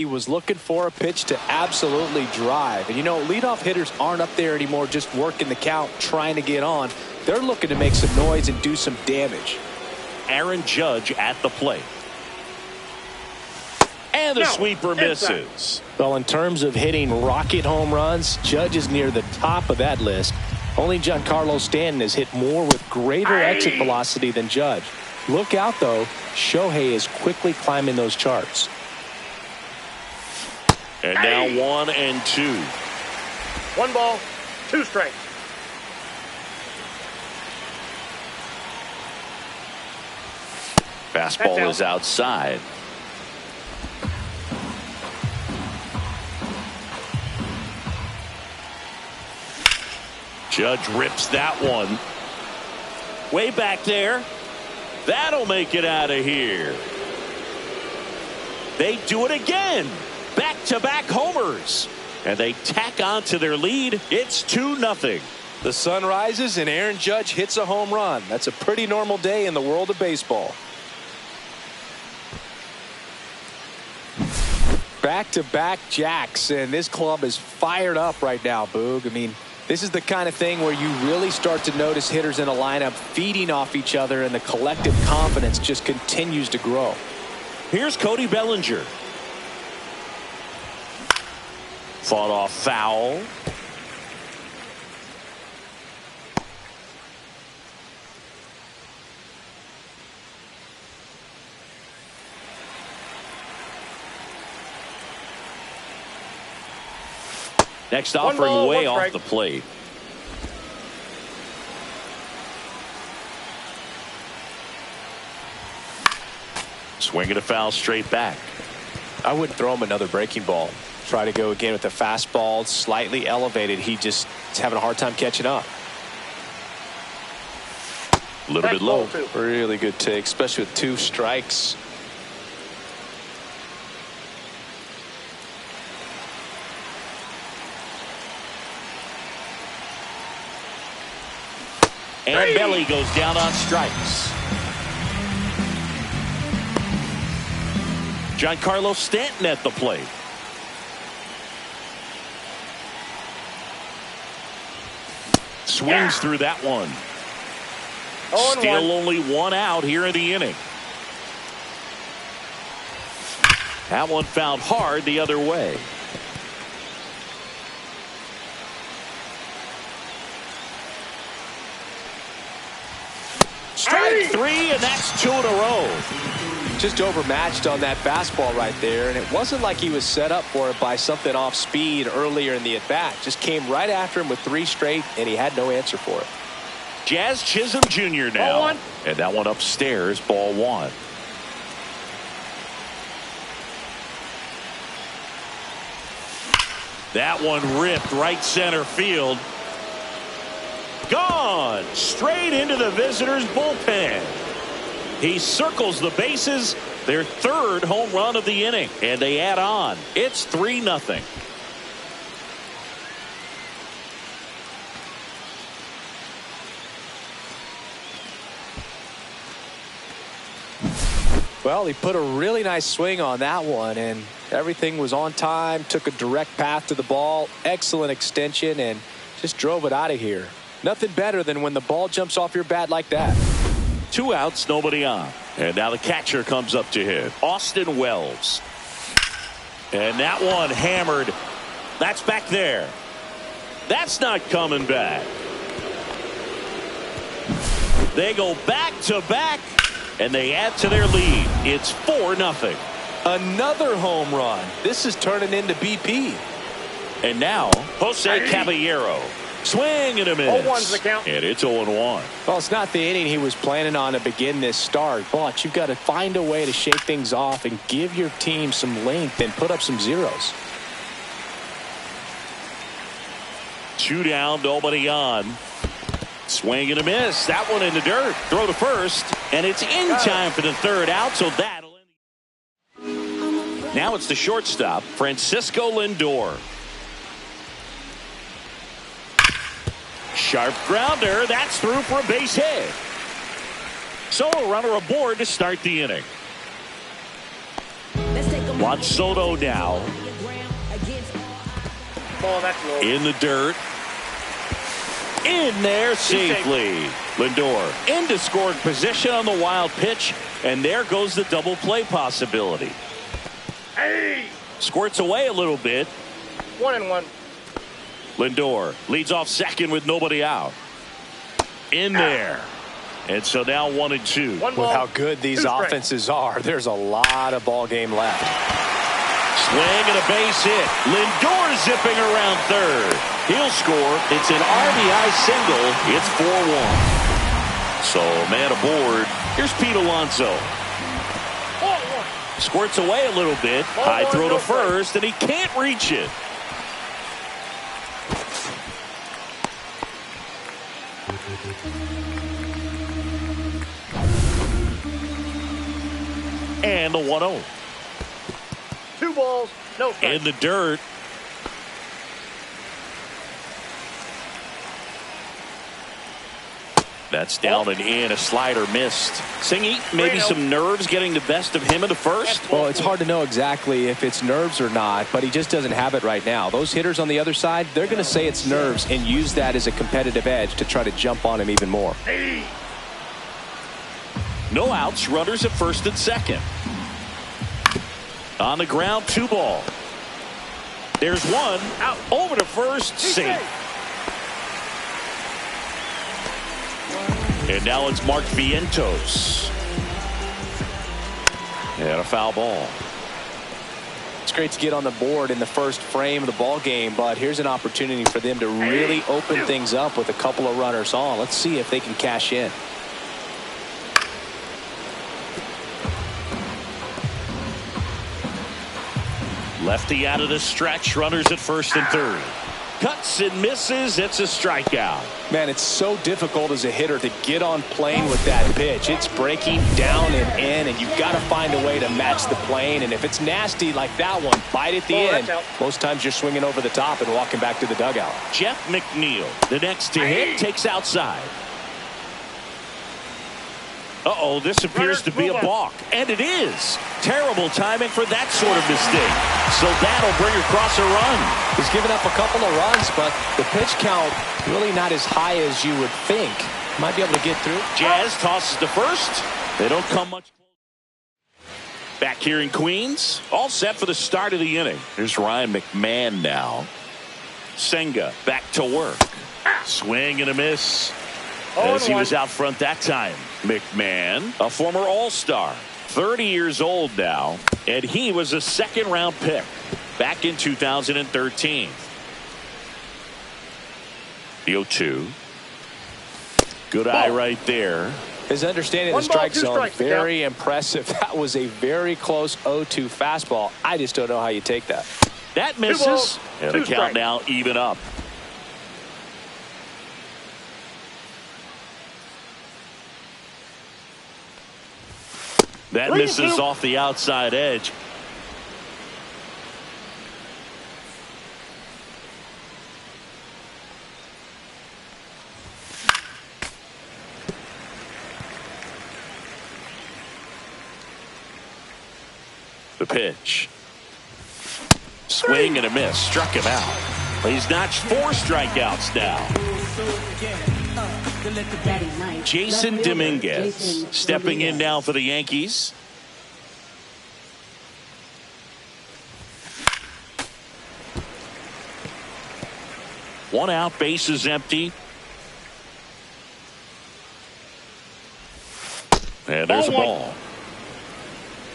He was looking for a pitch to absolutely drive. And, you know, leadoff hitters aren't up there anymore just working the count, trying to get on. They're looking to make some noise and do some damage. Aaron Judge at the plate. And the sweeper misses. Well, in terms of hitting rocket home runs, Judge is near the top of that list. Only Giancarlo Stanton has hit more with greater exit velocity than Judge. Look out, though. Shohei is quickly climbing those charts. And now 1-2. 1 ball, 2 strikes. Fastball is outside. Judge rips that one. Way back there. That'll make it out of here. They do it again. Back-to-back homers. And they tack on to their lead. It's 2-0. The sun rises and Aaron Judge hits a home run. That's a pretty normal day in the world of baseball. Back-to-back jacks, and this club is fired up right now, Boog. I mean, this is the kind of thing where you really start to notice hitters in a lineup feeding off each other, and the collective confidence just continues to grow. Here's Cody Bellinger. Fought off foul. Next offering way off the plate. Swing and a foul straight back. I wouldn't throw him another breaking ball. Try to go again with the fastball, slightly elevated. He just is having a hard time catching up. A little bit low. Really good take, especially with 2 strikes. And Belly goes down on strikes. Giancarlo Stanton at the plate. Swings through that one. Still only 1 out here in the inning. That one fouled hard the other way. Strike 3, and that's 2 in a row. Just overmatched on that fastball right there, and it wasn't like he was set up for it by something off speed earlier in the at-bat. Just came right after him with 3 straight, and he had no answer for it. Jazz Chisholm Jr. now. And that one upstairs, ball 1. That one ripped right center field. Gone straight into the visitors' bullpen. He circles the bases, their 3rd home run of the inning, and they add on. It's 3-0. Well, he put a really nice swing on that one, and everything was on time, took a direct path to the ball, excellent extension, and just drove it out of here. Nothing better than when the ball jumps off your bat like that. 2 outs, nobody on. And now the catcher comes up to hit. Austin Wells. And that one hammered. That's back there. That's not coming back. They go back to back, and they add to their lead. It's 4-0. Another home run. This is turning into BP. And now, Jose Caballero. Swing and a miss. 0-1's the count. And it's 0-1. Well, it's not the inning he was planning on to begin this start, but you've got to find a way to shake things off and give your team some length and put up some zeros. 2 down, nobody on. Swing and a miss. That one in the dirt. Throw to first, and it's in time for the 3rd out, so that'll end. Now it's the shortstop, Francisco Lindor. Sharp grounder. That's through for a base hit. So a runner aboard to start the inning. Let's take a Juan Soto now Ball, that's low. in the dirt. In there safely. Lindor into scoring position on the wild pitch. And there goes the double play possibility. Hey! Squirts away a little bit. 1-1. Lindor leads off second with nobody out. In there. And so now 1-2. One With ball, how good these 2 strikes. offenses are, there's a lot of ball game left. Swing and a base hit. Lindor zipping around third. He'll score. It's an RBI single. It's 4-1. So man aboard. Here's Pete Alonso. Ball 1. Squirts away a little bit. Ball High one, throw no to first, and he can't reach it. And the 1-0. 2 balls, no strikes. In the dirt. That's down and in. A slider missed. Singy, maybe some nerves getting the best of him in the first. Well, it's hard to know exactly if it's nerves or not, but he just doesn't have it right now. Those hitters on the other side, they're going to say it's nerves and use that as a competitive edge to try to jump on him even more. Hey! No outs. Runners at first and second. On the ground, 2 ball. There's one. Out. Over to first. Safe. And now it's Mark Vientos. And a foul ball. It's great to get on the board in the first frame of the ball game, but here's an opportunity for them to really open things up with a couple of runners on. Let's see if they can cash in. Lefty out of the stretch. Runners at first and third. Cuts and misses. It's a strikeout. Man, it's so difficult as a hitter to get on plane with that pitch. It's breaking down and in, and you've got to find a way to match the plane. And if it's nasty like that one, bite at the end. Most times you're swinging over the top and walking back to the dugout. Jeff McNeil, the next to hit, takes outside. Uh-oh, this appears to be a balk. And it is. Terrible timing for that sort of mistake. So that'll bring across a run. He's given up a couple of runs, but the pitch count really not as high as you would think. Might be able to get through. Jazz tosses to first. They don't come much closer. Back here in Queens. All set for the start of the inning. Here's Ryan McMahon now. Senga back to work. Swing and a miss. As he was out front that time. McMahon, a former All-Star, 30 years old now, and he was a second-round pick back in 2013. The 0-2. Good eye right there. His understanding of the strike zone, very impressive. That was a very close 0-2 fastball. I just don't know how you take that. That misses. And the count now even up. That misses off the outside edge. The pitch. Swing and a miss. Struck him out. He's notched 4 strikeouts now. Jason Dominguez stepping in now for the Yankees. One out, bases empty. And there's a ball.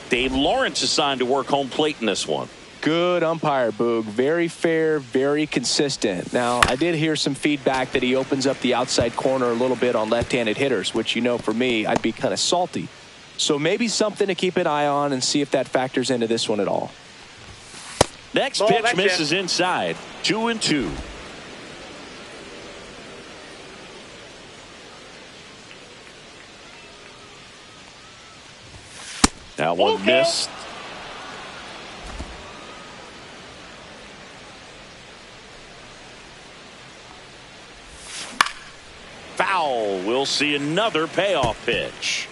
Dave Lawrence assigned to work home plate in this one. Good umpire, Boog. Very fair, very consistent. Now, I did hear some feedback that he opens up the outside corner a little bit on left-handed hitters, which, you know, for me, I'd be kind of salty. So maybe something to keep an eye on and see if that factors into this one at all. Next pitch misses inside. 2-2. That one missed. Foul. We'll see another payoff pitch.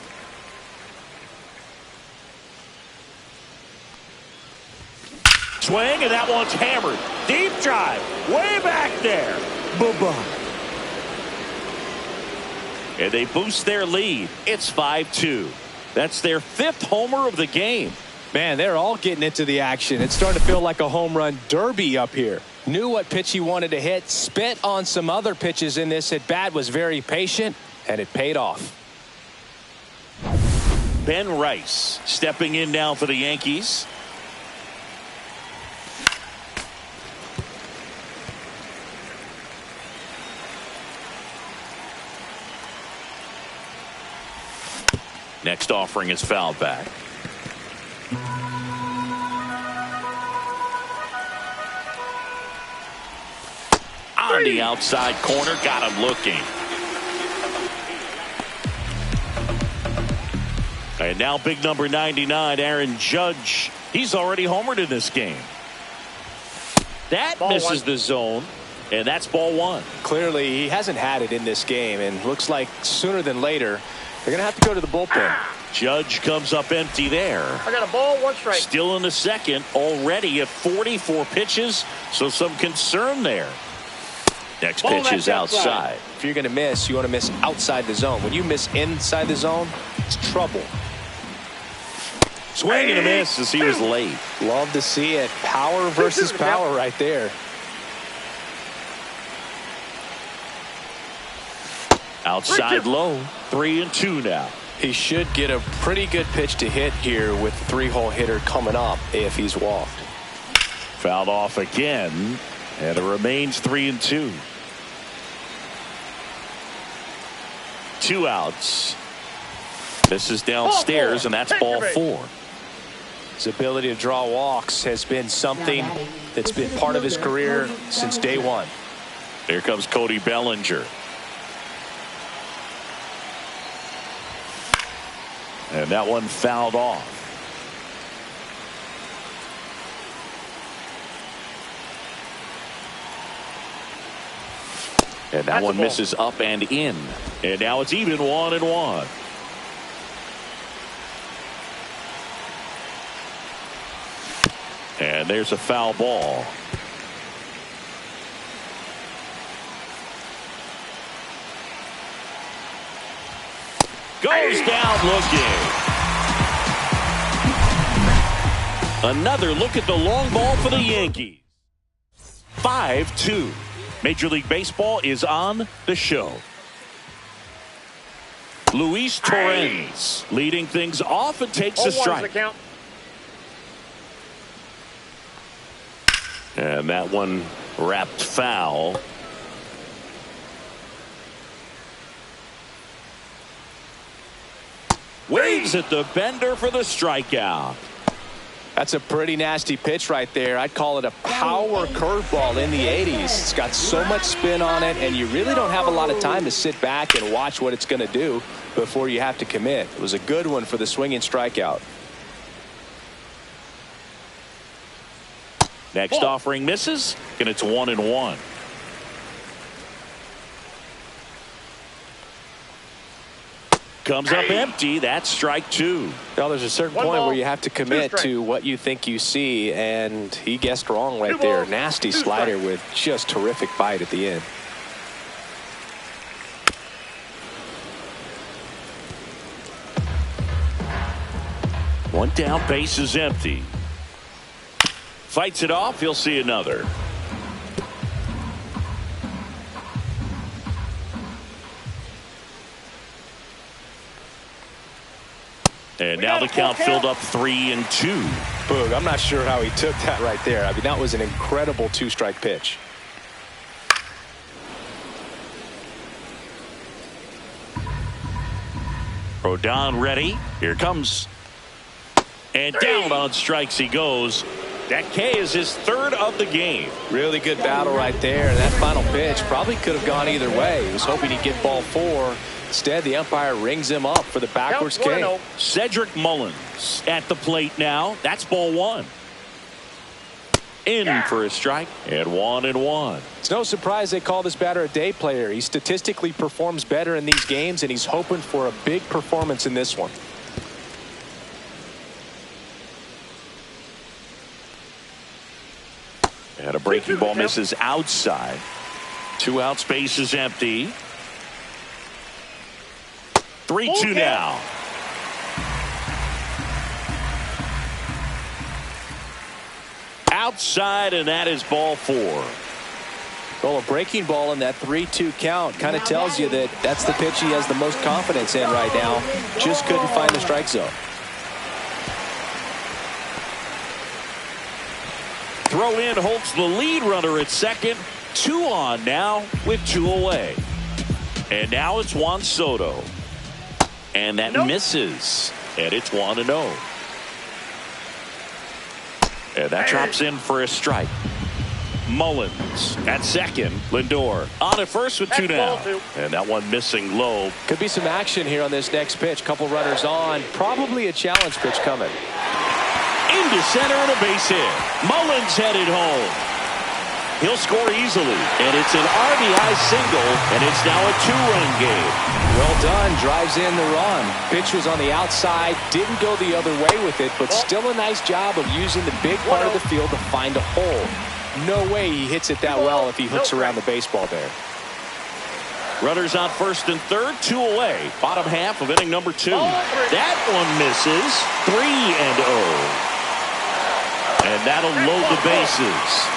Swing, and that one's hammered. Deep drive. Way back there. Bye-bye. And they boost their lead. It's 5-2. That's their 5th homer of the game. Man, they're all getting into the action. It's starting to feel like a home run derby up here. Knew what pitch he wanted to hit. Spit on some other pitches in this at bat. Was very patient, and it paid off. Ben Rice stepping in now for the Yankees. Next offering is fouled back. On the outside corner, got him looking. And now big number 99, Aaron Judge. He's already homered in this game. That Ball misses one. the zone, and that's ball 1. Clearly, he hasn't had it in this game, and looks like sooner than later, they're going to have to go to the bullpen. Judge comes up empty there. I got a ball, 1 strike. Still in the second, already at 44 pitches, so some concern there. Next pitch is outside. If you're going to miss, you want to miss outside the zone. When you miss inside the zone, it's trouble. Swing and a miss as he was late. Love to see it. Power versus power right there. Outside low, 3-2 now. He should get a pretty good pitch to hit here with the 3-hole hitter coming up if he's walked. Fouled off again, and it remains 3-2. 2 outs. This is downstairs, and that's ball 4. His ability to draw walks has been something that's been part of his career since day one. Here comes Cody Bellinger. And that one fouled off. And that one misses up and in. And now it's even 1-1. And there's a foul ball. Goes down looking. Another look at the long ball for the Yankees. 5-2. Major League Baseball is on the show. Luis Torrens leading things off and takes a strike. And that one wrapped foul. Waves at the bender for the strikeout. That's a pretty nasty pitch right there. I'd call it a power curveball in the 80s. It's got so much spin on it, and you really don't have a lot of time to sit back and watch what it's going to do before you have to commit. It was a good one for the swinging strikeout. Next offering misses, and it's 1-1. Comes up empty. That's strike 2. Well, there's a certain point where you have to commit to what you think you see, and he guessed wrong right there. Nasty slider with just terrific bite at the end. One down, base is empty. Fights it off. He'll see another. And now the count filled up 3-2. Boog, I'm not sure how he took that right there. I mean, that was an incredible 2-strike pitch. Rodon ready. Here comes. And down on strikes he goes. That K is his 3rd of the game. Really good battle right there. And that final pitch probably could have gone either way. He was hoping he'd get ball 4. Instead, the umpire rings him up for the backwards K. Cedric Mullins at the plate now. That's ball 1. In for a strike, and 1-1. It's no surprise they call this batter a day player. He statistically performs better in these games, and he's hoping for a big performance in this one. And a breaking ball misses outside. 2 outs, base is empty. 3-2 now. Outside, and that is ball 4. Well, a breaking ball in that 3-2 count kind of tells you that that's the pitch he has the most confidence in right now. Just couldn't find the strike zone. Throw in holds the lead runner at second. 2 on now with 2 away. And now it's Juan Soto. And that misses. And it's 1-0. And that drops in for a strike. Mullins at second. Lindor on at first with 2 down. And that one missing low. Could be some action here on this next pitch. Couple runners on. Probably a challenge pitch coming. Into center and a base hit. Mullins headed home. He'll score easily. And it's an RBI single. And it's now a 2-run game. Well done. Drives in the run. Pitch was on the outside. Didn't go the other way with it. But still a nice job of using the big part of the field to find a hole. No way he hits it that well if he hooks around the baseball there. Runners on first and third, 2 away. Bottom half of inning number 2. That one misses. 3-0. And that'll load the bases.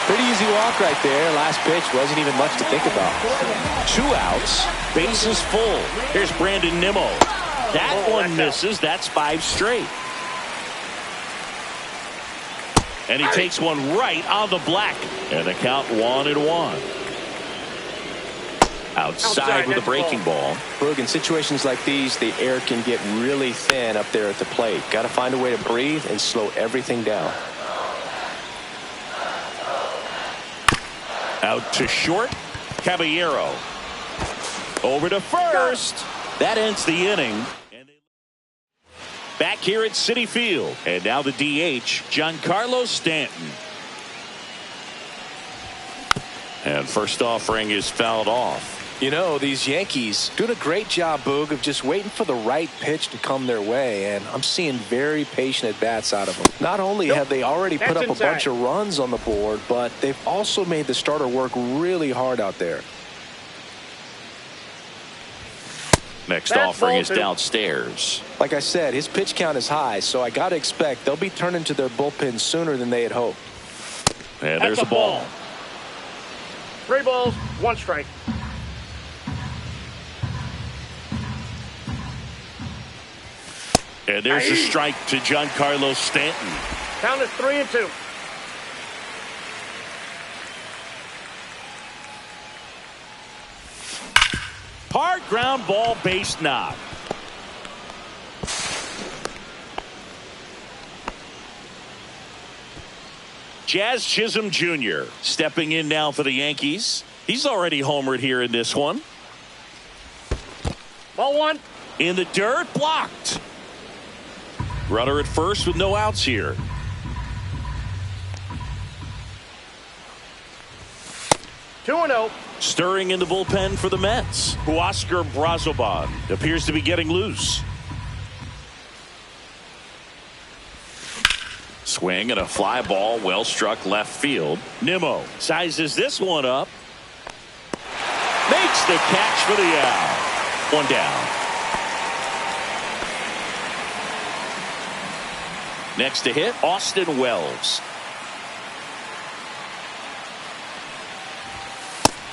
Pretty easy walk right there. Last pitch wasn't even much to think about. 2 outs. Bases full. Here's Brandon Nimmo. That one misses. That's 5 straight. And he takes one right on the black. And the count 1-1. Outside with a breaking ball. Boog, in situations like these, the air can get really thin up there at the plate. Got to find a way to breathe and slow everything down. Out to short. Caballero. Over to first. That ends the inning. Back here at Citi Field. And now the DH, Giancarlo Stanton. And first offering is fouled off. You know, these Yankees doing a great job, Boog, of just waiting for the right pitch to come their way. And I'm seeing very patient at-bats out of them. Not only have they already put up a bunch of runs on the board, but they've also made the starter work really hard out there. Next offering is downstairs. Like I said, his pitch count is high, so I got to expect they'll be turning to their bullpen sooner than they had hoped. And there's a ball. 3 balls, 1 strike. And there's a strike to Giancarlo Stanton. Count is 3-2. Hard ground ball, base knock. Jazz Chisholm Jr. stepping in now for the Yankees. He's already homered here in this one. Ball 1. In the dirt, blocked. Runner at first with no outs here. Two and 0. Stirring in the bullpen for the Mets. Huascar Brazoban appears to be getting loose. Swing and a fly ball, well struck left field. Nimmo sizes this one up. Makes the catch for the out. 1 down. Next to hit, Austin Wells.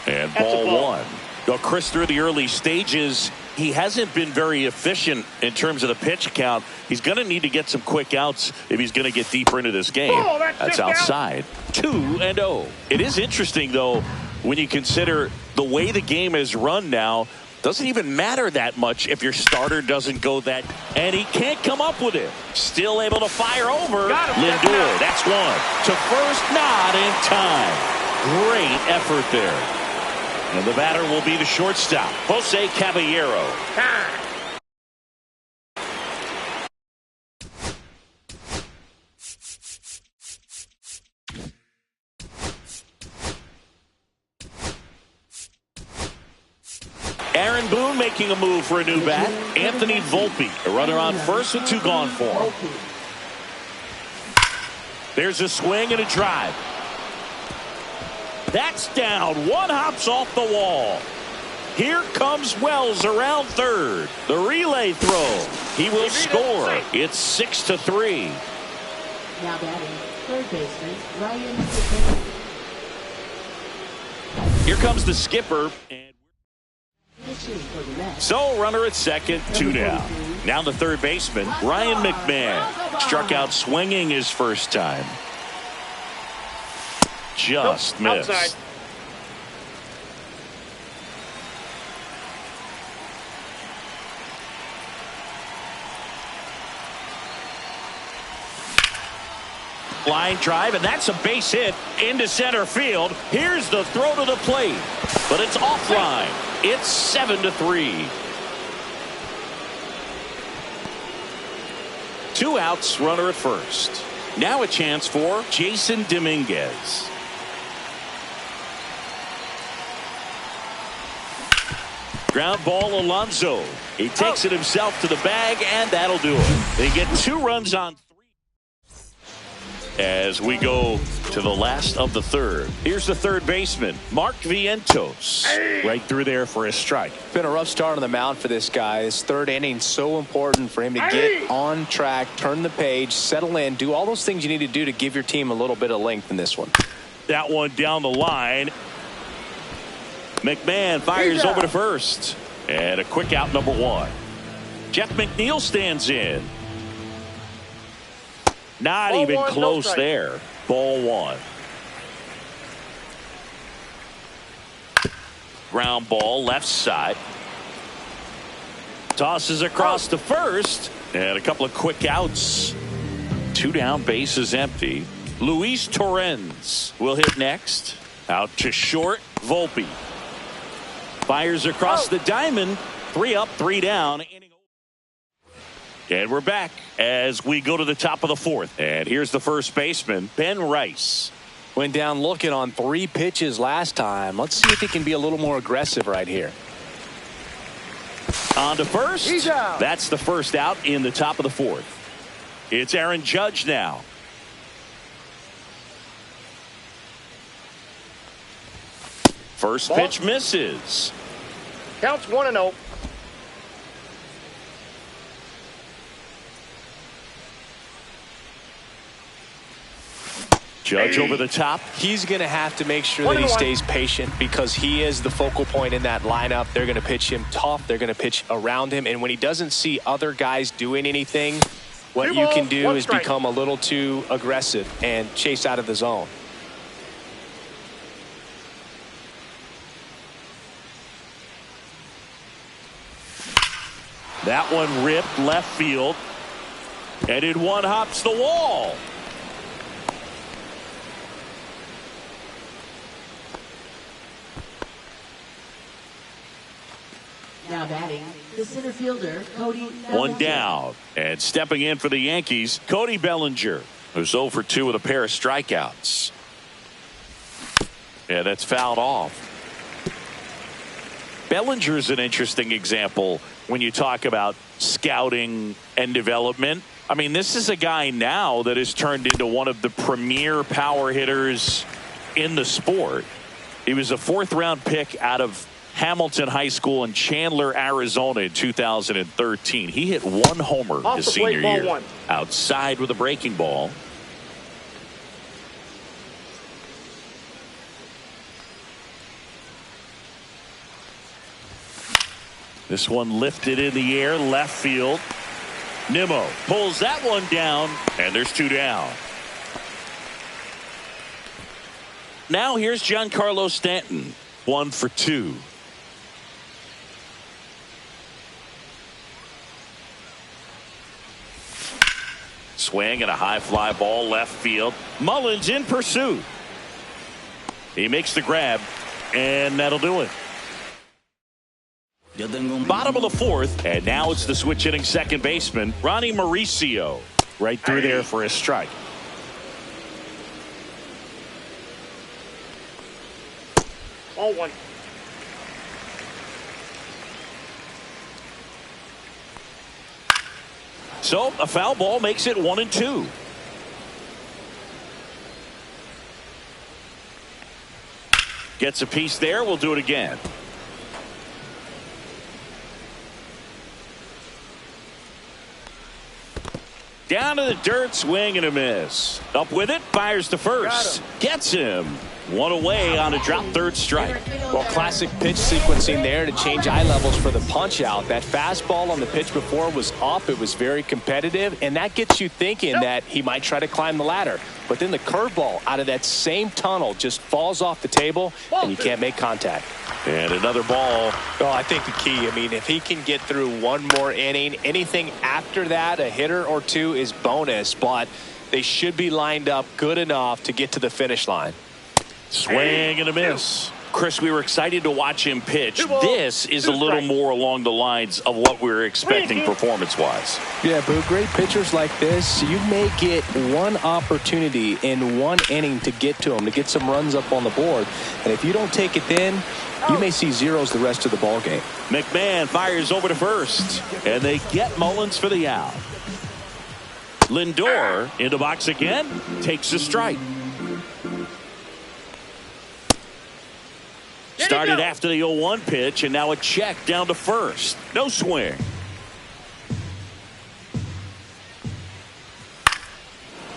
And ball 1. Well, Chris, through the early stages, he hasn't been very efficient in terms of the pitch count. He's going to need to get some quick outs if he's going to get deeper into this game. That's outside. 2-0. It is interesting, though, when you consider the way the game is run now. Doesn't even matter that much if your starter doesn't go that. And he can't come up with it. Still able to fire over. Lindor, that's one. To first, not in time. Great effort there. And the batter will be the shortstop, Jose Caballero. Aaron Boone making a move for a new bat. Anthony Volpe, a runner on first with 2 gone for him. There's a swing and a drive. That's down. One hops off the wall. Here comes Wells around third. The relay throw. He will score. It's 6-3. Now batting, third baseman, Ryan McMahon. Here comes the skipper. So runner at second, 2 down. Now the third baseman, Ryan McMahon. Struck out swinging his first time. Just missed. Outside. Line drive, and that's a base hit into center field. Here's the throw to the plate, but it's offline. It's 7-3. 2 outs, runner at first. Now a chance for Jason Dominguez. Ground ball, Alonso. He takes it himself to the bag, and that'll do it. They get 2 runs on 3. As we go to the last of the third. Here's the third baseman, Mark Vientos. Right through there for a strike. Been a rough start on the mound for this guy. His third inning so important for him to get on track, turn the page, settle in, do all those things you need to do to give your team a little bit of length in this one. That one down the line. McMahon fires over to first. And a quick out, number 1. Jeff McNeil stands in. Not Ball even one, close no there. Ball 1. Ground ball left side. Tosses across to first. And a couple of quick outs. 2 down, bases empty. Luis Torrens will hit next. Out to short. Volpe fires across the diamond. 3 up, 3 down. And we're back as we go to the top of the 4th. And here's the first baseman, Ben Rice. Went down looking on 3 pitches last time. Let's see if he can be a little more aggressive right here. On to first. He's out. That's the first out in the top of the 4th. It's Aaron Judge now. First pitch misses. Counts 1-0. Judge over the top. He's going to have to make sure that he stays patient because he is the focal point in that lineup. They're going to pitch him tough. They're going to pitch around him. And when he doesn't see other guys doing anything, what you can do is become a little too aggressive and chase out of the zone. That one ripped left field. And in one hops the wall. Now batting, the center fielder, Cody Bellinger. One down. And stepping in for the Yankees, Cody Bellinger, who's 0 for 2 with a pair of strikeouts. Yeah, that's fouled off. Bellinger's an interesting example when you talk about scouting and development. I mean, this is a guy now that has turned into one of the premier power hitters in the sport. He was a 4th-round pick out of Hamilton High School in Chandler, Arizona in 2013. He hit 1 homer his senior year. 1. Outside with a breaking ball. This one lifted in the air, left field. Nimmo pulls that one down, and there's 2 down. Now here's Giancarlo Stanton, 1 for 2. Swing and a high fly ball left field. Mullins in pursuit. He makes the grab, and that'll do it. Bottom of the 4th, and now it's the switch hitting second baseman, Ronnie Mauricio. Right through there for a strike. Ball 1. So a foul ball makes it 1-2. Gets a piece there. We'll do it again. Down to the dirt, swing and a miss. Up with it, fires to first. Gets him. One away on a drop third strike. Well, classic pitch sequencing there to change eye levels for the punch out. That fastball on the pitch before was up. It was very competitive, and that gets you thinking that he might try to climb the ladder. But then the curveball out of that same tunnel just falls off the table, and you can't make contact. And another ball. Oh, I think the key, I mean, if he can get through one more inning, anything after that, a hitter or two is bonus, but they should be lined up good enough to get to the finish line. Swing and a miss. Chris, we were excited to watch him pitch. This is a little more along the lines of what we were expecting performance-wise. Yeah, Boo, great pitchers like this, you may get one opportunity in one inning to get to them, to get some runs up on the board. And if you don't take it then, you may see zeros the rest of the ball game. McMahon fires over to first, and they get Mullins for the out. Lindor in the box again, takes a strike. Started after the 0-1 pitch, and now a check down to first. No swing.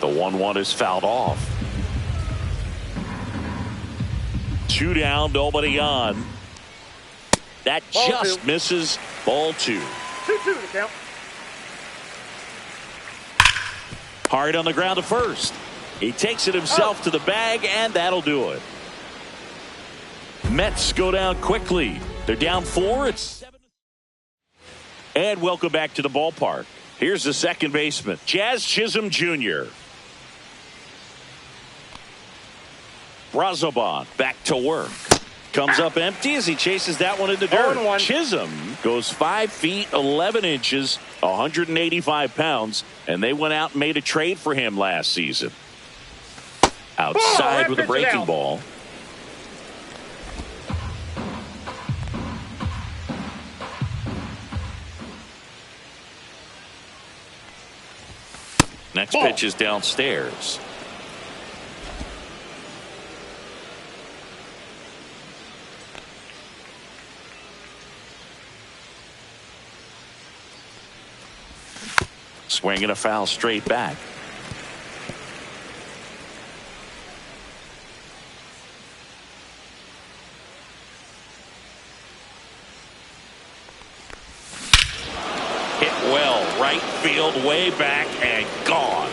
The 1-1 is fouled off. 2 down, nobody on. That Ball just two. misses. Ball 2. 2-2 to count. Hard on the ground to first. He takes it himself to the bag, and that'll do it. Mets go down quickly. They're down 4. It's 7. And welcome back to the ballpark. Here's the second baseman, Jazz Chisholm Jr. Brazoban back to work. Comes up empty as he chases that one in the dirt. 0-1. Chisholm goes 5 feet 11 inches, 185 pounds, and they went out and made a trade for him last season. Outside with a breaking ball. Next pitch is downstairs. Swinging a foul straight back. Hit well, right field, way back, and gone.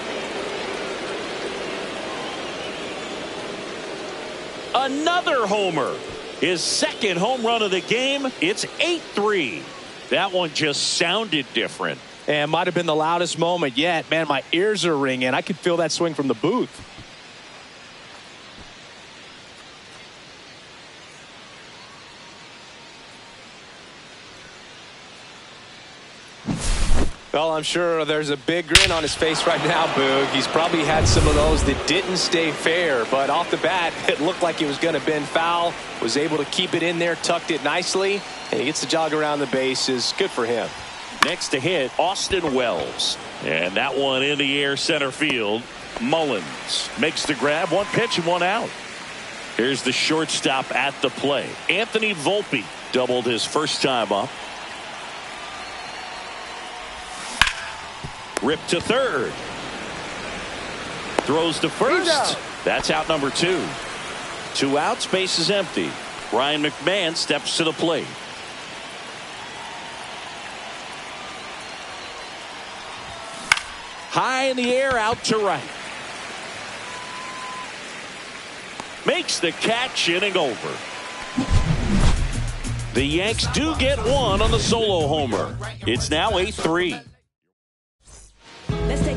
Another homer. His second home run of the game. It's 8-3. That one just sounded different. And might have been the loudest moment yet. Man, my ears are ringing. I could feel that swing from the booth. Well, I'm sure there's a big grin on his face right now, Boog. He's probably had some of those that didn't stay fair, but off the bat, it looked like it was going to bend foul. Was able to keep it in there, tucked it nicely, and he gets the jog around the bases. Good for him. Next to hit, Austin Wells. And that one in the air center field. Mullins makes the grab. 1 pitch and 1 out. Here's the shortstop at the play. Anthony Volpe doubled his first time up. Ripped to third. Throws to first. That's out number 2. 2 outs, base is empty. Ryan McMahon steps to the plate. High in the air, out to right. Makes the catch, inning over. The Yanks do get one on the solo homer. It's now 8-3.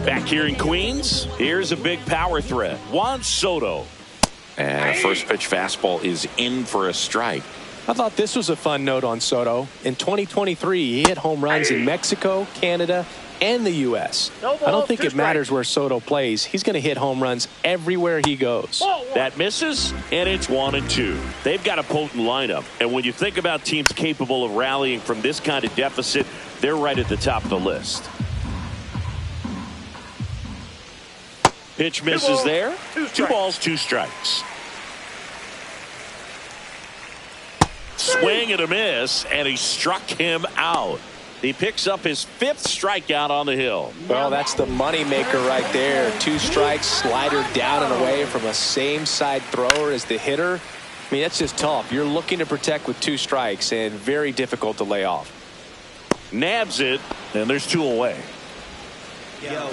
Back here in Queens, here's a big power threat. Juan Soto. And a first pitch fastball is in for a strike. I thought this was a fun note on Soto. In 2023, he hit home runs in Mexico, Canada, and the U.S. I don't think it matters where Soto plays. He's going to hit home runs everywhere he goes. That misses, and it's 1-2. They've got a potent lineup, and when you think about teams capable of rallying from this kind of deficit, they're right at the top of the list. Pitch misses there. 2 balls, 2 strikes. swing and a miss, and he struck him out. He picks up his 5th strikeout on the hill. Well, that's the money maker right there. 2 strikes, slider down and away from a same side thrower as the hitter. I mean, that's just tough. You're looking to protect with 2 strikes and very difficult to lay off. Nabs it, and there's 2 away.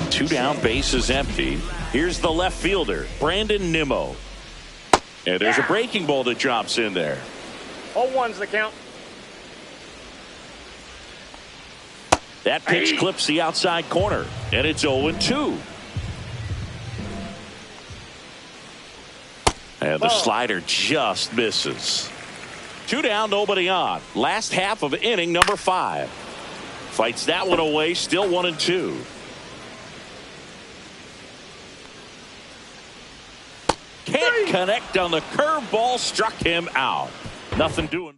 2 down, bases empty. Here's the left fielder, Brandon Nimmo. And there's a breaking ball that drops in there. 0-1's the count. That pitch clips the outside corner, and it's 0-2. And the slider just misses. 2 down, nobody on. Last half of inning number 5. Fights that one away, still 1-2. Can't connect on the curveball, struck him out. Nothing doing.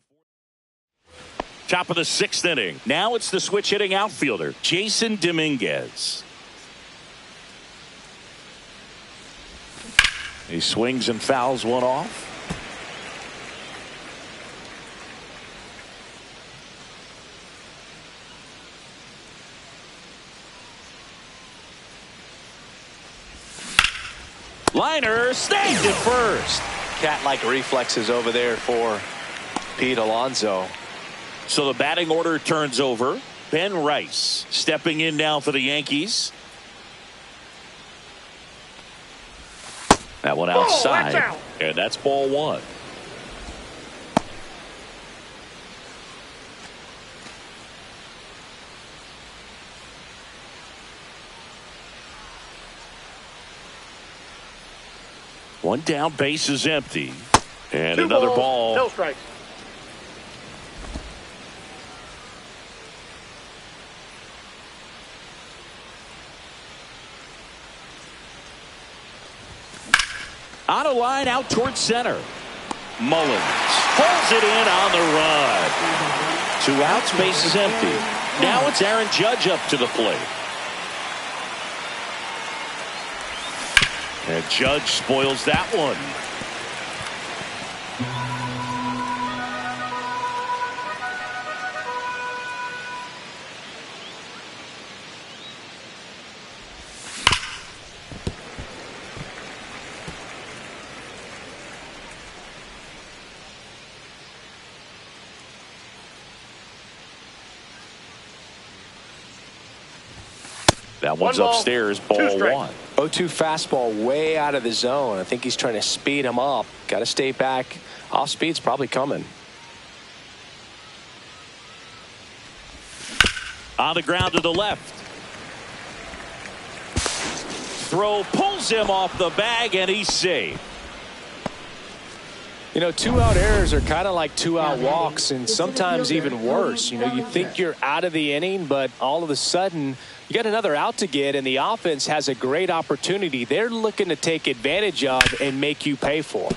Top of the 6th inning. Now it's the switch hitting outfielder, Jason Dominguez. He swings and fouls one off. Liner snagged at first. Cat-like reflexes over there for Pete Alonso. So the batting order turns over. Ben Rice stepping in now for the Yankees. That one outside. Watch out. And that's ball 1. One down, base is empty. And 2 another balls, ball. no strikes. On a line out towards center. Mullins pulls it in on the run. 2 outs, base is empty. Now it's Aaron Judge up to the plate. And Judge spoils that one. That one's 1 ball, upstairs, 2 ball strikes. 1. 0-2 fastball way out of the zone. I think he's trying to speed him up. Got to stay back. Off speed's probably coming. On the ground to the left. Throw pulls him off the bag, and he's safe. You know, 2-out errors are kind of like 2-out walks, and sometimes even worse. You know, you think you're out of the inning, but all of a sudden you got another out to get, and the offense has a great opportunity they're looking to take advantage of and make you pay for.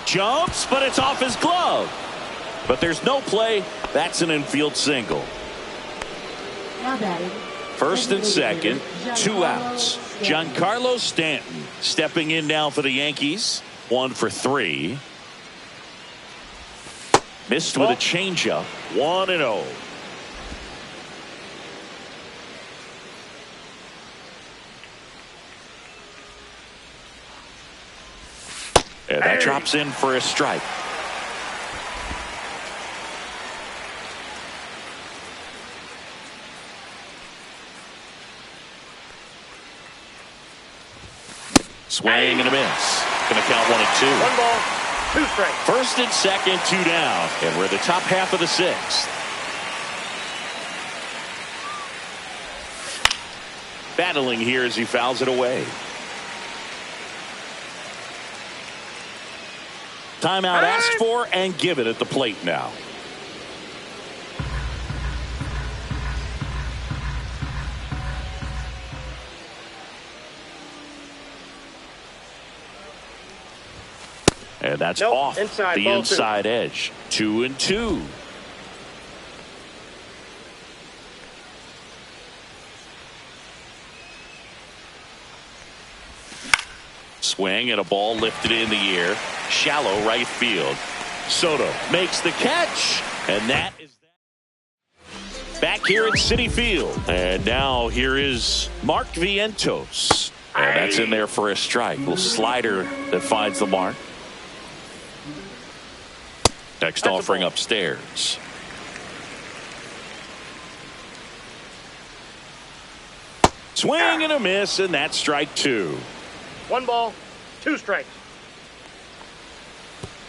Jumps, but it's off his glove. But there's no play. That's an infield single. Now batting. First and second, 2 outs. Giancarlo Stanton stepping in now for the Yankees. 1 for 3. Missed with a changeup. 1-0. And that drops in for a strike. Swing and a miss. Going to count 1-2. 1 ball, 2 strikes. First and second, 2 down. And we're in the top half of the 6th. Battling here as he fouls it away. Timeout asked for and given at the plate now. And that's off inside, the inside edge. 2-2. Swing and a ball lifted in the air. Shallow right field. Soto makes the catch. And that is that. Back here at Citi Field. And now here is Mark Vientos. And that's in there for a strike. Little slider that finds the mark. Next offering upstairs. Swing and a miss, and that's strike 2. 1 ball, 2 strikes.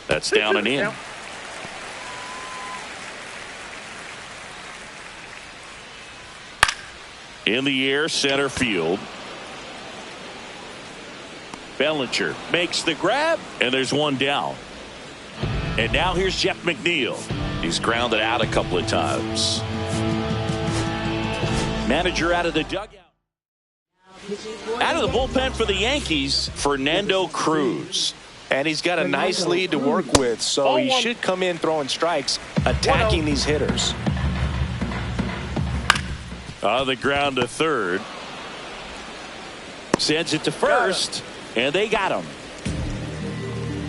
That's down and in. In the air, center field. Bellinger makes the grab, and there's one down. And now here's Jeff McNeil. He's grounded out a couple of times. Manager out of the dugout. Out of the bullpen for the Yankees, Fernando Cruz. And he's got a nice lead to work with, so he should come in throwing strikes, attacking these hitters. On the ground to third. Sends it to first, and they got him.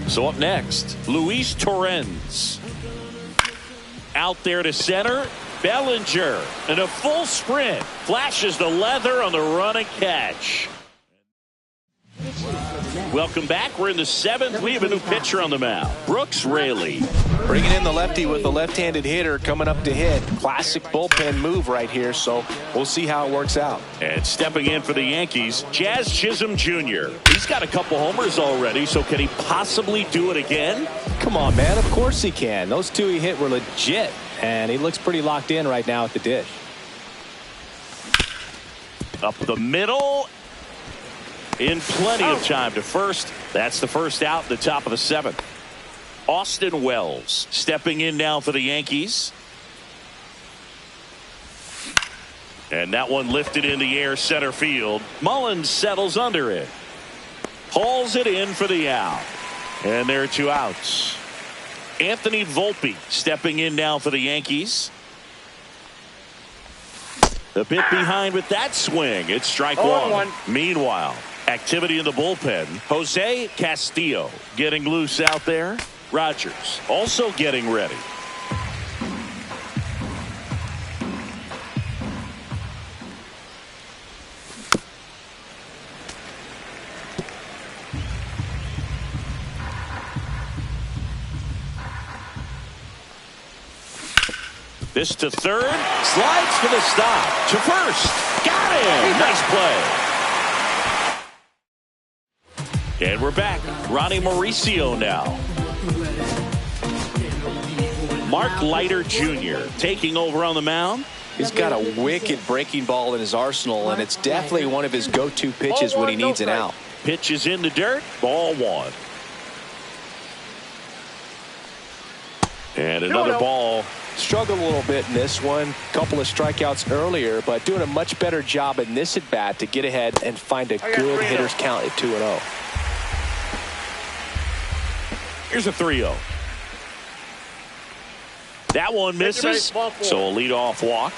So up next, Luis Torrens. Out there to center. Bellinger in a full sprint. Flashes the leather on the run and catch. Welcome back. We're in the 7th. We have a new pitcher on the mound. Brooks Raley. Bringing in the lefty with the left-handed hitter coming up to hit. Classic bullpen move right here, so we'll see how it works out. And stepping in for the Yankees, Jazz Chisholm Jr. He's got a couple homers already, so can he possibly do it again? Come on, man. Of course he can. Those 2 he hit were legit, and he looks pretty locked in right now at the dish. Up the middle. In plenty of time to first. That's the first out in the top of the 7th. Austin Wells stepping in now for the Yankees. And that one lifted in the air center field. Mullins settles under it. Hauls it in for the out. And there are 2 outs. Anthony Volpe stepping in now for the Yankees. A bit behind with that swing. It's strike 1. Meanwhile, activity in the bullpen. Jose Castillo getting loose out there. Rogers also getting ready. This to third. Slides for the stop. To first. Got him. Nice play. And we're back. Ronnie Mauricio now. Mark Leiter Jr. taking over on the mound. He's got a wicked breaking ball in his arsenal, and it's definitely one of his go-to pitches when he needs an out. Pitch is in the dirt. Ball 1. And another ball. Struggled a little bit in this one. Couple of strikeouts earlier, but doing a much better job in this at-bat to get ahead and find a good hitter's count at 2-0. Here's a 3-0. That one misses, so a leadoff walk.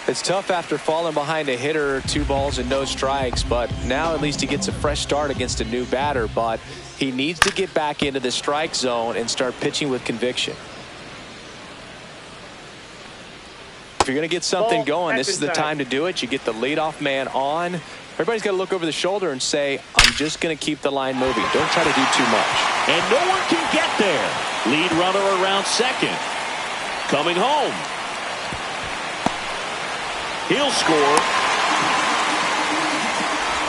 It's tough after falling behind a hitter, 2 balls and no strikes, but now at least he gets a fresh start against a new batter, but he needs to get back into the strike zone and start pitching with conviction. If you're going to get something going, this is the time to do it. You get the leadoff man on. Everybody's got to look over the shoulder and say, I'm just going to keep the line moving. Don't try to do too much. And no one can get there. Lead runner around second. Coming home. He'll score.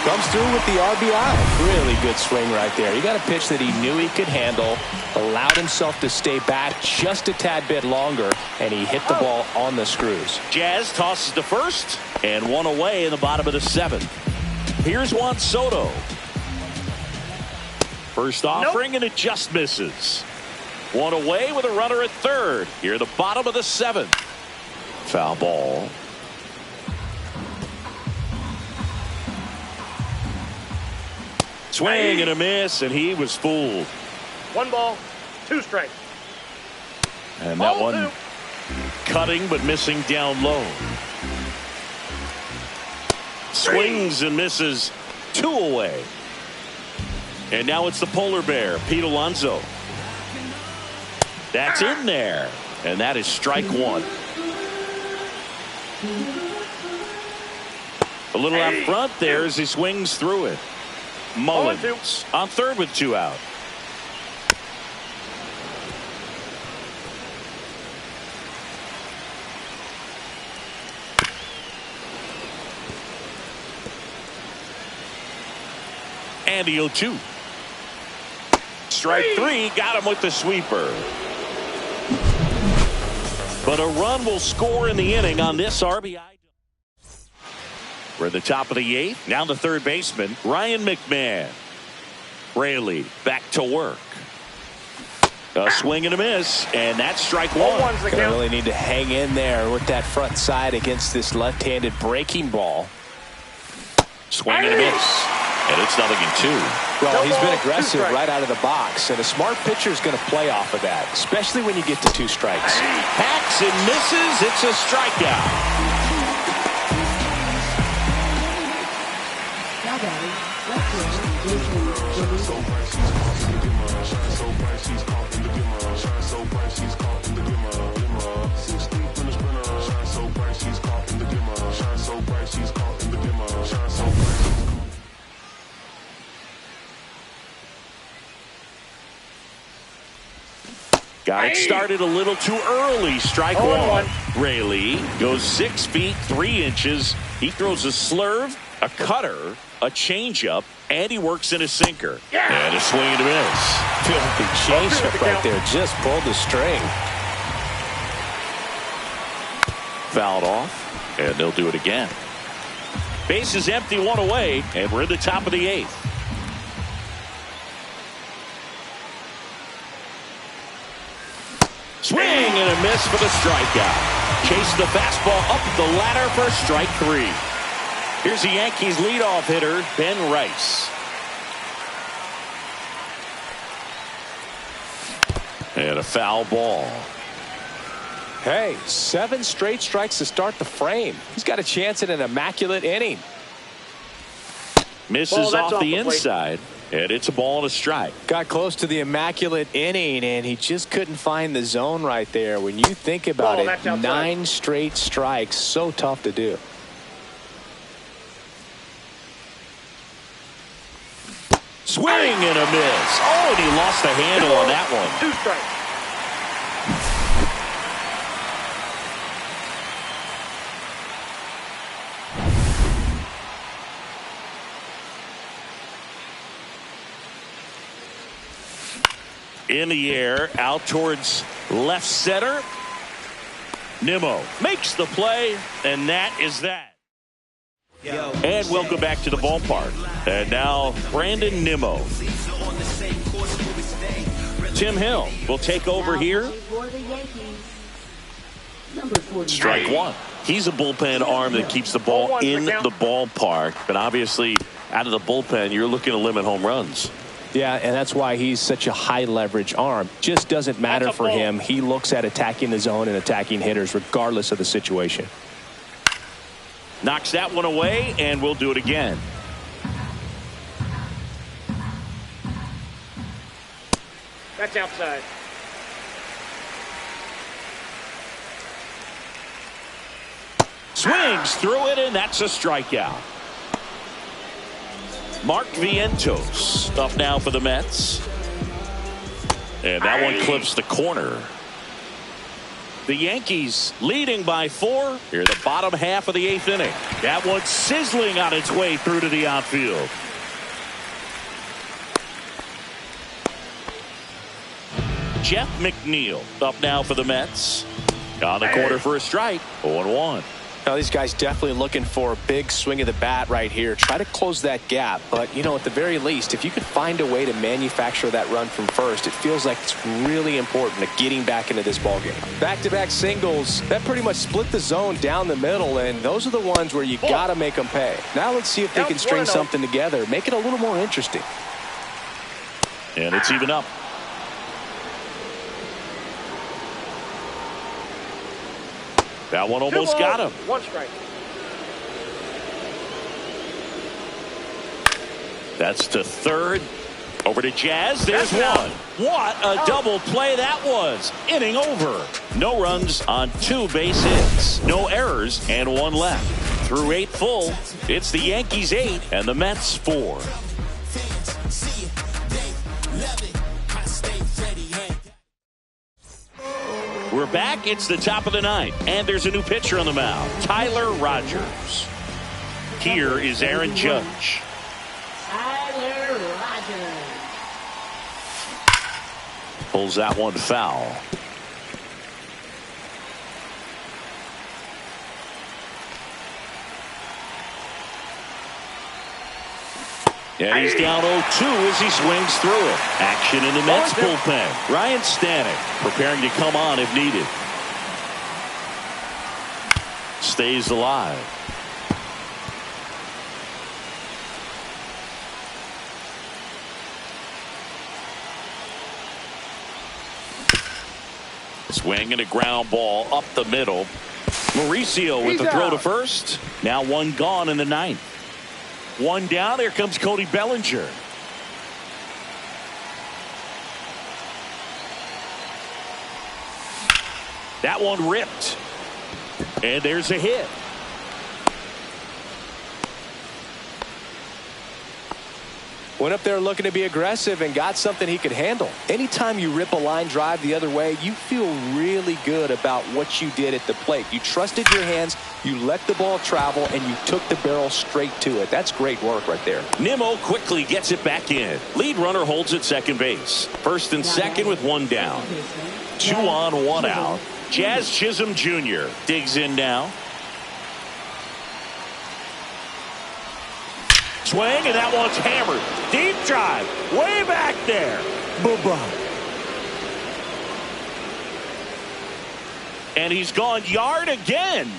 Comes through with the RBI. Really good swing right there. He got a pitch that he knew he could handle, allowed himself to stay back just a tad bit longer, and he hit the ball on the screws. Jazz tosses to first, and one away in the bottom of the 7th. Here's Juan Soto. First offering, and it just misses. One away with a runner at third. Here at the bottom of the 7th. Foul ball. Swing and a miss, and he was fooled. 1 ball, 2 strikes. And that one cutting but missing down low. Swings and misses. 2 away. And now it's the polar bear, Pete Alonso. That's in there. And that is strike one. A little out front there as he swings through it. Mullins on third with 2 out. And the 0-2. Strike 3, got him with the sweeper. But a run will score in the inning on this RBI. We're at the top of the 8th. Now the third baseman, Ryan McMahon. Raley back to work. A swing and a miss, and that's strike 1. Gonna really need to hang in there with that front side against this left-handed breaking ball. Swing and a miss. And it's 0-2. Well, he's been aggressive right out of the box, and a smart pitcher is going to play off of that, especially when you get to 2 strikes. Hacks and misses. It's a strikeout. Now batting, left fielder, Got it started a little too early. Strike 1. Raley goes 6 feet 3 inches. He throws a slurve, a cutter, a changeup, and he works in a sinker. And a swing and a miss. Filthy changeup right there. Just pulled the string. Fouled off, and they'll do it again. Base is empty, 1 away, and we're in the top of the 8th. Swing and a miss for the strikeout. Chase the fastball up the ladder for strike 3. Here's the Yankees leadoff hitter, Ben Rice. And a foul ball. Hey, 7 straight strikes to start the frame. He's got a chance at an immaculate inning. Misses off the inside. And it's a ball and a strike. Got close to the immaculate inning, and he just couldn't find the zone right there. When you think about it, 9 straight strikes, so tough to do. Swing and a miss. Oh, and he lost the handle on that one. 2 strikes. In the air, out towards left center. Nimmo makes the play, and that is that. And welcome back to the ballpark. And now Brandon Nimmo. Tim Hill will take over here. for the Yankees, number 49. Strike 1. He's a bullpen arm that keeps the ball in the ballpark. But obviously, out of the bullpen, you're looking to limit home runs. Yeah, and that's why he's such a high leverage arm. Just doesn't matter for him. He looks at attacking the zone and attacking hitters regardless of the situation. Knocks that one away, and we'll do it again. That's outside. Swings through it, and that's a strikeout. Mark Vientos up now for the Mets. And that one clips the corner. The Yankees leading by 4 here in the bottom half of the 8th inning. That one sizzling on its way through to the outfield. Jeff McNeil up now for the Mets. On the corner for a strike. 0-1. Now, these guys definitely looking for a big swing of the bat right here. Try to close that gap. But, you know, at the very least, if you could find a way to manufacture that run from first, it feels like it's really important to getting back into this ballgame. Back-to-back singles, that pretty much split the zone down the middle, and those are the ones where you got to make them pay. Now let's see if they can string something together, make it a little more interesting. And it's even up. That one almost got him. 1 strike. That's to third. Over to Jazz. There's one. What a double play that was. Inning over. No runs on 2 base hits. No errors and 1 left. Through 8 full, it's the Yankees 8 and the Mets 4. We're back. It's the top of the 9th, and there's a new pitcher on the mound, Tyler Rogers. Here is Aaron Judge. Tyler Rogers. Pulls that one foul. And he's down 0-2 as he swings through it. Action in the Mets bullpen. Ryan Stanek preparing to come on if needed. Stays alive. Swing and a ground ball up the middle. Mauricio with the throw to first. Now 1 gone in the 9th. 1 down. Here comes Cody Bellinger. That one ripped. And there's a hit. Went up there looking to be aggressive and got something he could handle. Anytime you rip a line drive the other way, you feel really good about what you did at the plate. You trusted your hands, you let the ball travel, and you took the barrel straight to it. That's great work right there. Nimmo quickly gets it back in. Lead runner holds at second base. First and second with 1 down. 2 on, 1 out. Jazz Chisholm Jr. digs in now. Swing, and that one's hammered. Deep drive, way back there. Bye-bye. And he's gone yard again.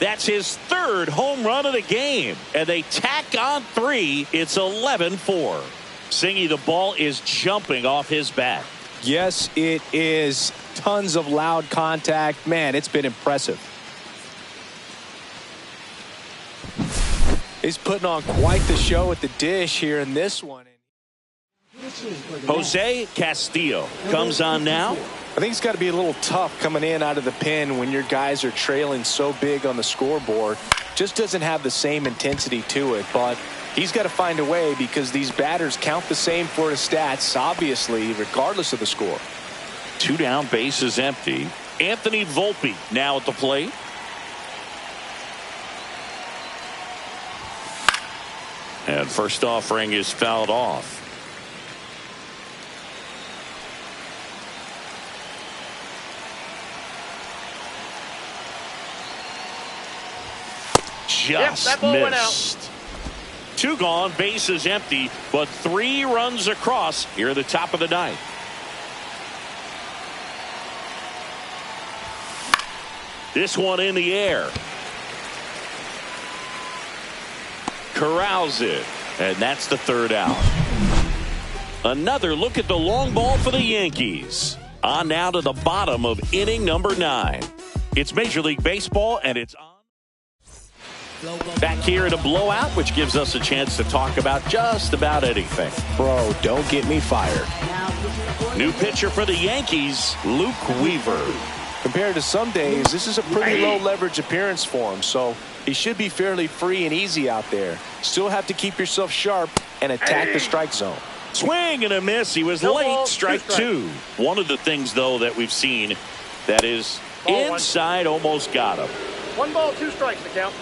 That's his 3rd home run of the game. And they tack on 3. It's 11-4. Singy, the ball is jumping off his bat. Yes, it is. Tons of loud contact. Man, it's been impressive. He's putting on quite the show at the dish here in this one. Jose Castillo comes on now. I think it's got to be a little tough coming in out of the pen when your guys are trailing so big on the scoreboard. Just doesn't have the same intensity to it, but he's got to find a way because these batters count the same for his stats, obviously, regardless of the score. 2 down, bases empty. Anthony Volpe now at the plate. And first offering is fouled off. Just missed. 2 gone, bases empty, but 3 runs across here at the top of the 9th. This one in the air. Corrals it, and that's the 3rd out. Another look at the long ball for the Yankees. On now to the bottom of inning number 9. It's Major League Baseball, and it's on. Back here at a blowout, which gives us a chance to talk about just about anything. Bro, don't get me fired. New pitcher for the Yankees, Luke Weaver. Compared to some days, this is a pretty low leverage appearance for him, so he should be fairly free and easy out there. Still have to keep yourself sharp and attack the strike zone. Swing and a miss. He was late. Strike 2. One of the things, though, that we've seen that is inside almost got him. 1 ball, 2 strikes to count.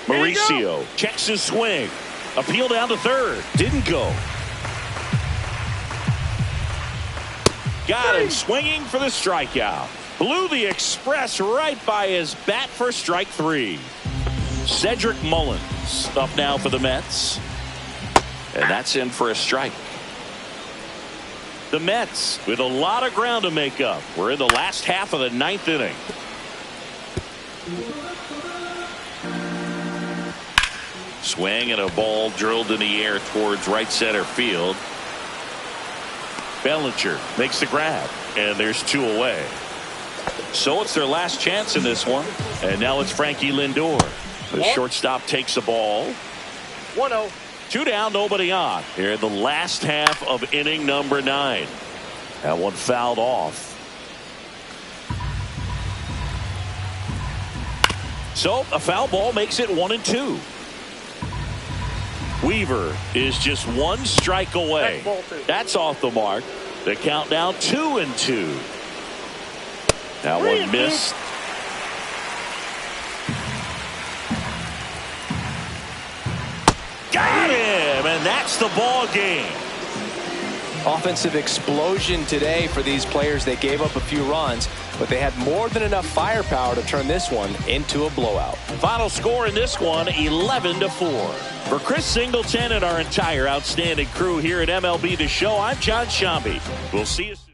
Mauricio checks his swing. Appeal down to 3rd. Didn't go. Got him swinging for the strikeout. Blew the express right by his bat for strike 3. Cedric Mullins up now for the Mets. And that's in for a strike. The Mets with a lot of ground to make up. We're in the last half of the 9th inning. Swing and a ball drilled in the air towards right center field. Bellinger makes the grab, and there's 2 away. So it's their last chance in this one, and now it's Frankie Lindor. The shortstop takes the ball. 1-0. 2 down, nobody on. Here in the last half of inning number 9. That one fouled off. So a foul ball makes it 1-2. Weaver is just 1 strike away. That's off the mark. The count now 2-2. That one missed. Got him, and that's the ball game. Offensive explosion today for these players. They gave up a few runs, but they had more than enough firepower to turn this one into a blowout. Final score in this one, 11-4. For Chris Singleton and our entire outstanding crew here at MLB The Show, I'm John Shambi. We'll see you soon.